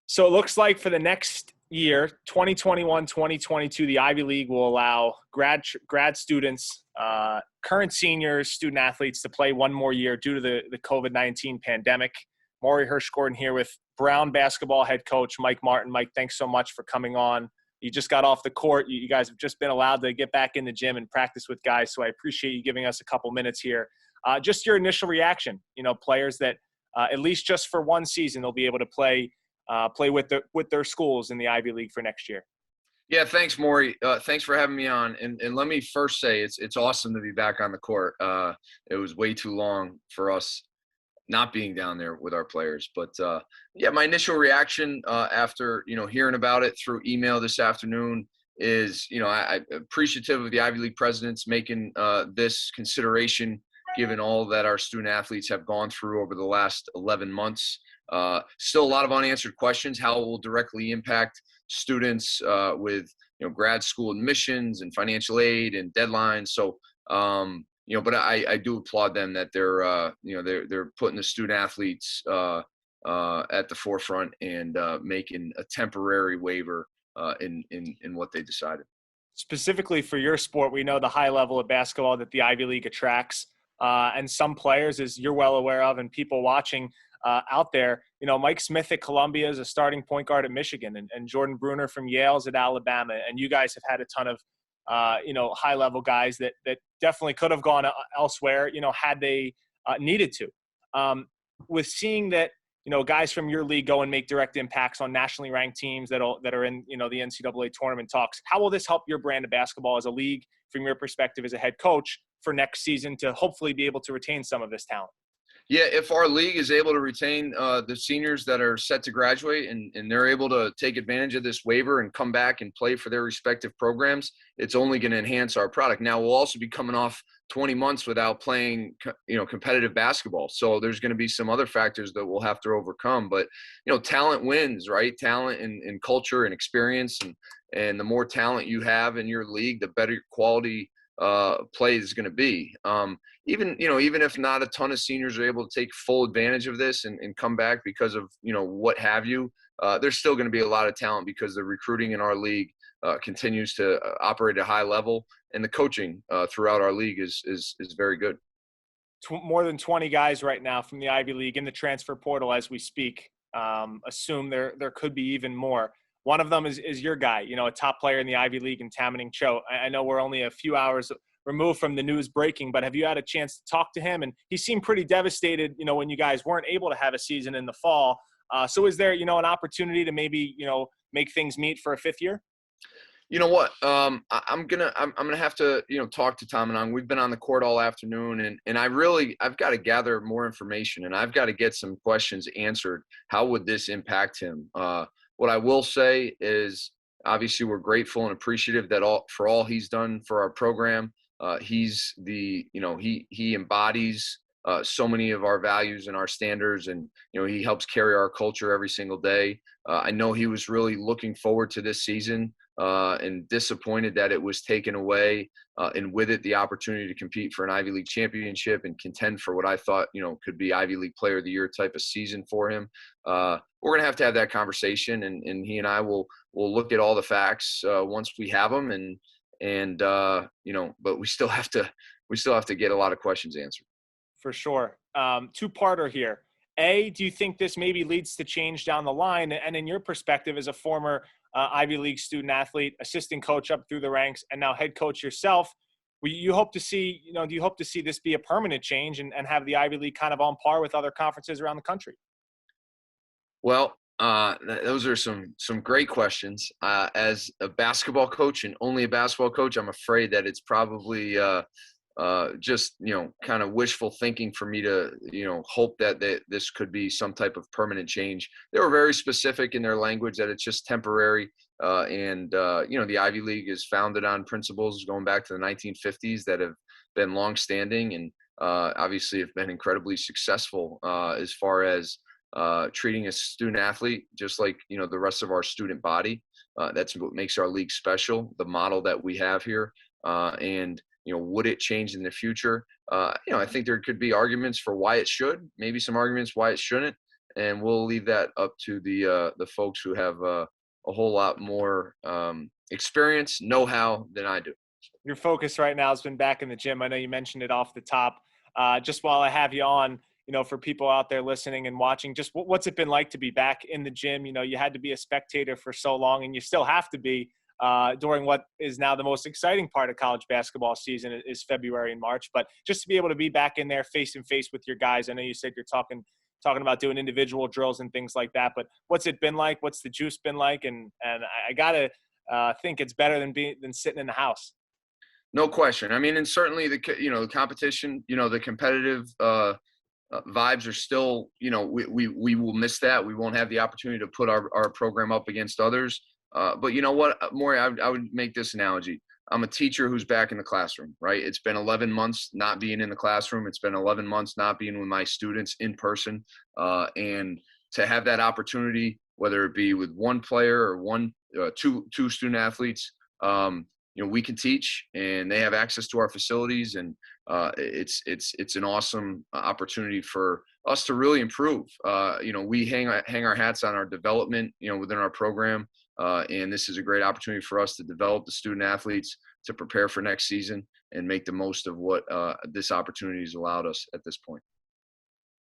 So it looks like for the next year, 2021, 2022, the Ivy League will allow grad students, current seniors, student athletes to play one more year due to the COVID-19 pandemic. Maury Hirsch-Gordon here with Brown basketball head coach Mike Martin. Mike, thanks so much for coming on. You just got off the court. You guys have just been allowed to get back in the gym and practice with guys, so I appreciate you giving us a couple minutes here. Just your initial reaction, players that at least just for one season they'll be able to play with their schools in the Ivy League for next year. Yeah, thanks, Maury. Thanks for having me on. And let me first say it's awesome to be back on the court. It was way too long for us not being down there with our players. But, yeah, my initial reaction after, hearing about it through email this afternoon is, I'm appreciative of the Ivy League presidents making this consideration given all that our student athletes have gone through over the last 11 months. Still a lot of unanswered questions, how it will directly impact students with, grad school admissions and financial aid and deadlines. So, but I do applaud them that they're putting the student athletes at the forefront and making a temporary waiver in what they decided. Specifically for your sport, we know the high level of basketball that the Ivy League attracts, and some players, as you're well aware of, and people watching out there, Mike Smith at Columbia is a starting point guard at Michigan, and Jordan Bruner from Yale's at Alabama, and you guys have had a ton of high level guys that definitely could have gone elsewhere, had they needed to. With seeing that, guys from your league go and make direct impacts on nationally ranked teams that are in, the NCAA tournament talks, how will this help your brand of basketball as a league from your perspective as a head coach for next season to hopefully be able to retain some of this talent? Yeah, if our league is able to retain the seniors that are set to graduate and they're able to take advantage of this waiver and come back and play for their respective programs, it's only going to enhance our product. Now, we'll also be coming off 20 months without playing, competitive basketball. So there's going to be some other factors that we'll have to overcome. But, talent wins, right? Talent and culture and experience. And the more talent you have in your league, the better your quality play is going to be. Even if not a ton of seniors are able to take full advantage of this and come back because of, what have you, there's still going to be a lot of talent because the recruiting in our league continues to operate at a high level, and the coaching throughout our league is very good. More than 20 guys right now from the Ivy League in the transfer portal as we speak. Assume there could be even more. One of them is your guy, a top player in the Ivy League in Tamaning Cho. I know we're only a few hours removed from the news breaking, but have you had a chance to talk to him? And he seemed pretty devastated, when you guys weren't able to have a season in the fall. So is there, an opportunity to maybe, make things meet for a fifth year? You know what? I'm gonna have to talk to Tom and Ang. We've been on the court all afternoon, and I've got to gather more information, and I've got to get some questions answered. How would this impact him? What I will say is, obviously, we're grateful and appreciative for all he's done for our program. He's he embodies so many of our values and our standards, and he helps carry our culture every single day. I know he was really looking forward to this season and disappointed that it was taken away, and with it the opportunity to compete for an Ivy League championship and contend for what I thought could be Ivy League Player of the Year type of season for him. We're gonna have to have that conversation, and he and I will look at all the facts once we have them, but we still have to get a lot of questions answered. For sure. Two-parter here. A, do you think this maybe leads to change down the line? And in your perspective as a former Ivy League student athlete, assistant coach up through the ranks, and now head coach yourself, do you hope to see this be a permanent change and have the Ivy League kind of on par with other conferences around the country? Well, those are some great questions. As a basketball coach and only a basketball coach, I'm afraid that it's probably just kind of wishful thinking for me to hope that this could be some type of permanent change. They were very specific in their language that it's just temporary, and the Ivy League is founded on principles going back to the 1950s that have been longstanding and obviously have been incredibly successful as far as treating a student athlete just like the rest of our student body. That's what makes our league special, the model that we have here, and would it change in the future? I think there could be arguments for why it should, maybe some arguments why it shouldn't. and we'll leave that up to the folks who have a whole lot more experience, know-how than I do. Your focus right now has been back in the gym. I know you mentioned it off the top. Just while I have you on, for people out there listening and watching, just what's it been like to be back in the gym? You had to be a spectator for so long, and you still have to be during what is now the most exciting part of college basketball season is February and March. But just to be able to be back in there face and face with your guys. I know you said you're talking about doing individual drills and things like that. But what's it been like? What's the juice been like? And I gotta think it's better than sitting in the house. No question. I mean, and certainly the competition, the competitive vibes are still, we will miss that. We won't have the opportunity to put our program up against others. But you know what, Maury, I would make this analogy. I'm a teacher who's back in the classroom, right? It's been 11 months not being in the classroom. It's been 11 months not being with my students in person. And to have that opportunity, whether it be with one player or two student athletes, we can teach, and they have access to our facilities, and it's an awesome opportunity for us to really improve. We hang our hats on our development, within our program, and this is a great opportunity for us to develop the student athletes to prepare for next season and make the most of what this opportunity has allowed us at this point.